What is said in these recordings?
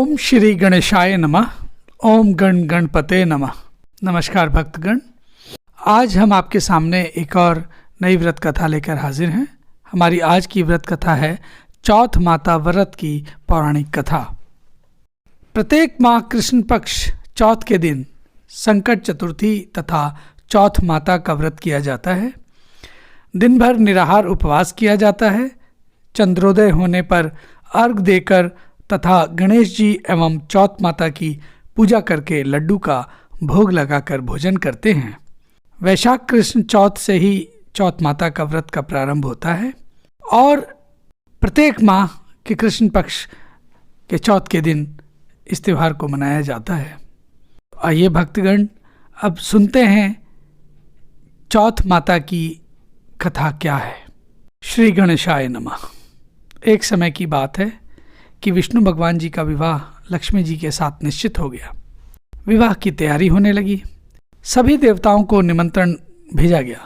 ओम श्री गणेशाय नमः। ओम गण गणपते नमः। नमस्कार भक्तगण, आज हम आपके सामने एक और नई व्रत कथा लेकर हाजिर हैं। हमारी आज की व्रत कथा है चौथ माता व्रत की पौराणिक कथा। प्रत्येक माह कृष्ण पक्ष चौथ के दिन संकट चतुर्थी तथा चौथ माता का व्रत किया जाता है। दिन भर निराहार उपवास किया जाता है। चंद्रोदय होने पर अर्घ देकर तथा गणेश जी एवं चौथ माता की पूजा करके लड्डू का भोग लगाकर भोजन करते हैं। वैशाख कृष्ण चौथ से ही चौथ माता का व्रत का प्रारंभ होता है और प्रत्येक माह के कृष्ण पक्ष के चौथ के दिन इस त्यौहार को मनाया जाता है। आइए भक्तगण, अब सुनते हैं चौथ माता की कथा क्या है। श्री गणेशाय नमः। एक समय की बात है कि विष्णु भगवान जी का विवाह लक्ष्मी जी के साथ निश्चित हो गया। विवाह की तैयारी होने लगी। सभी देवताओं को निमंत्रण भेजा गया,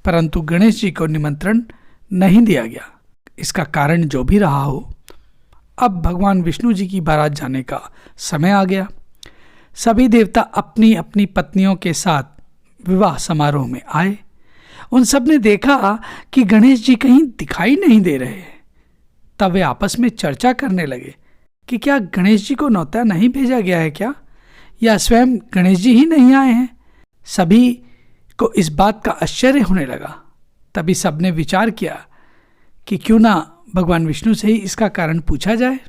परंतु गणेश जी को निमंत्रण नहीं दिया गया। इसका कारण जो भी रहा हो, अब भगवान विष्णु जी की बारात जाने का समय आ गया। सभी देवता अपनी अपनी पत्नियों के साथ विवाह समारोह में आए। उन सब ने देखा कि गणेश जी कहीं दिखाई नहीं दे रहे। तब वे आपस में चर्चा करने लगे कि क्या गणेश जी को न्योता नहीं भेजा गया है क्या, या स्वयं गणेश जी ही नहीं आए हैं। सभी को इस बात का आश्चर्य होने लगा। तभी सबने विचार किया कि क्यों ना भगवान विष्णु से ही इसका कारण पूछा जाए।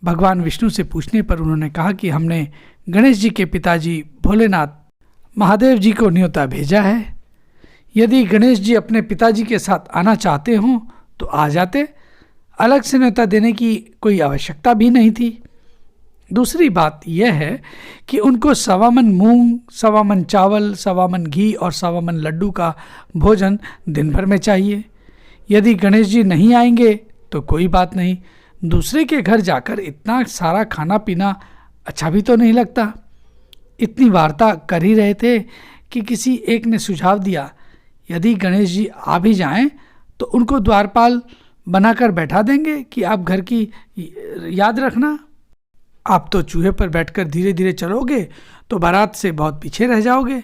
भगवान विष्णु से पूछने पर उन्होंने कहा कि हमने गणेश जी के पिताजी भोलेनाथ महादेव जी को न्योता भेजा है। यदि गणेश जी अपने पिताजी के साथ आना चाहते हों तो आ जाते, अलग से न्योता देने की कोई आवश्यकता भी नहीं थी। दूसरी बात यह है कि उनको 1.25 मन मूंग, 1.25 मन चावल, 1.25 मन घी और 1.25 मन लड्डू का भोजन दिन भर में चाहिए। यदि गणेश जी नहीं आएंगे तो कोई बात नहीं, दूसरे के घर जाकर इतना सारा खाना पीना अच्छा भी तो नहीं लगता। इतनी वार्ता कर ही रहे थे कि किसी एक ने सुझाव दिया, यदि गणेश जी आ भी जाएं तो उनको द्वारपाल बनाकर बैठा देंगे कि आप घर की याद रखना। आप तो चूहे पर बैठकर धीरे धीरे चलोगे तो बारात से बहुत पीछे रह जाओगे।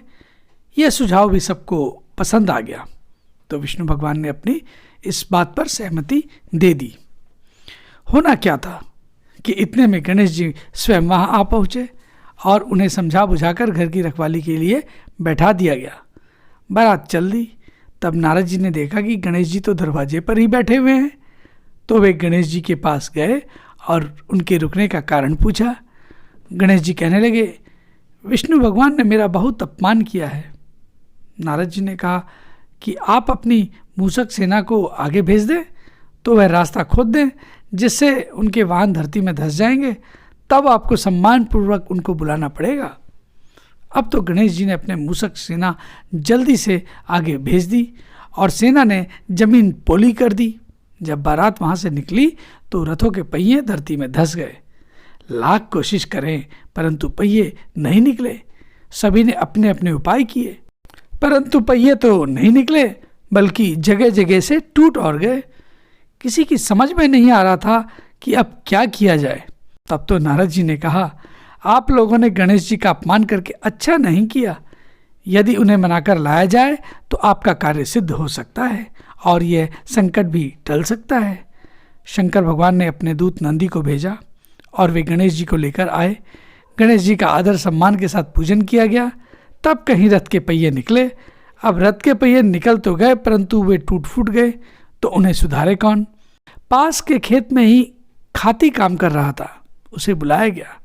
यह सुझाव भी सबको पसंद आ गया, तो विष्णु भगवान ने अपनी इस बात पर सहमति दे दी। होना क्या था कि इतने में गणेश जी स्वयं वहाँ आ पहुँचे और उन्हें समझा बुझाकर घर की रखवाली के लिए बैठा दिया गया। बारात चल दी। तब नारद जी ने देखा कि गणेश जी तो दरवाजे पर ही बैठे हुए हैं, तो वे गणेश जी के पास गए और उनके रुकने का कारण पूछा। गणेश जी कहने लगे, विष्णु भगवान ने मेरा बहुत अपमान किया है। नारद जी ने कहा कि आप अपनी मूषक सेना को आगे भेज दें तो वह रास्ता खोद दें, जिससे उनके वाहन धरती में धंस जाएंगे। तब आपको सम्मानपूर्वक उनको बुलाना पड़ेगा। अब तो गणेश जी ने अपने मूषक सेना जल्दी से आगे भेज दी और सेना ने जमीन पोली कर दी। जब बारात वहाँ से निकली तो रथों के पहिए धरती में धंस गए। लाख कोशिश करें परंतु पहिए नहीं निकले। सभी ने अपने अपने उपाय किए, परंतु पहिए तो नहीं निकले, बल्कि जगह जगह से टूट और गए। किसी की समझ में नहीं आ रहा था कि अब क्या किया जाए। तब तो नारद जी ने कहा, आप लोगों ने गणेश जी का अपमान करके अच्छा नहीं किया। यदि उन्हें मनाकर लाया जाए तो आपका कार्य सिद्ध हो सकता है और यह संकट भी टल सकता है। शंकर भगवान ने अपने दूत नंदी को भेजा और वे गणेश जी को लेकर आए। गणेश जी का आदर सम्मान के साथ पूजन किया गया। तब कहीं रथ के पहिए निकले। अब रथ के पहिए निकल तो गए, परंतु वे टूट फूट गए, तो उन्हें सुधारे कौन। पास के खेत में ही खाती काम कर रहा था, उसे बुलाया गया।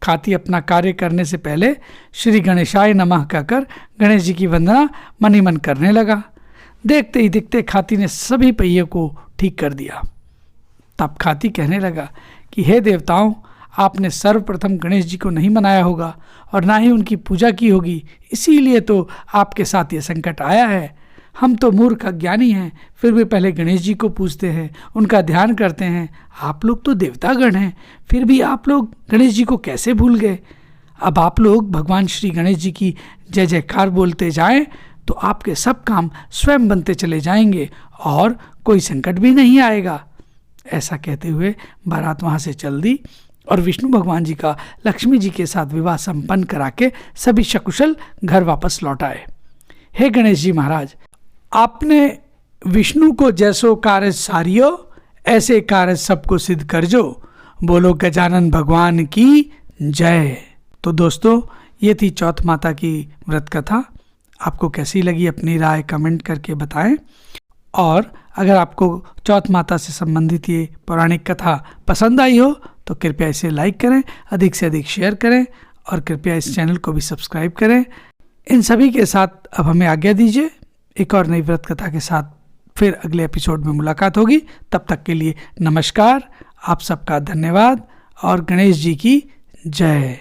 खाती अपना कार्य करने से पहले श्री गणेशाय नमः कहकर गणेश जी की वंदना मन ही मन करने लगा। देखते ही देखते खाती ने सभी पहिए को ठीक कर दिया। तब खाती कहने लगा कि हे देवताओं, आपने सर्वप्रथम गणेश जी को नहीं मनाया होगा और ना ही उनकी पूजा की होगी, इसीलिए तो आपके साथ ये संकट आया है। हम तो मूर्ख अज्ञानी हैं, फिर भी पहले गणेश जी को पूजते हैं, उनका ध्यान करते हैं। आप लोग तो देवतागण हैं, फिर भी आप लोग गणेश जी को कैसे भूल गए। अब आप लोग भगवान श्री गणेश जी की जय जयकार बोलते जाएं तो आपके सब काम स्वयं बनते चले जाएंगे और कोई संकट भी नहीं आएगा। ऐसा कहते हुए बारात वहाँ से चल दी और विष्णु भगवान जी का लक्ष्मी जी के साथ विवाह संपन्न करा के सभी सकुशल घर वापस लौट आए। हे गणेश जी महाराज, आपने विष्णु को जैसो कार्य सारियो, ऐसे कार्य सबको सिद्ध कर जो। बोलो गजानन भगवान की जय। तो दोस्तों, ये थी चौथ माता की व्रत कथा। आपको कैसी लगी अपनी राय कमेंट करके बताएं। और अगर आपको चौथ माता से संबंधित ये पौराणिक कथा पसंद आई हो तो कृपया इसे लाइक करें, अधिक से अधिक शेयर करें और कृपया इस चैनल को भी सब्सक्राइब करें। इन सभी के साथ अब हमें आज्ञा दीजिए। एक और नई व्रत कथा के साथ फिर अगले एपिसोड में मुलाकात होगी। तब तक के लिए नमस्कार, आप सबका धन्यवाद और गणेश जी की जय।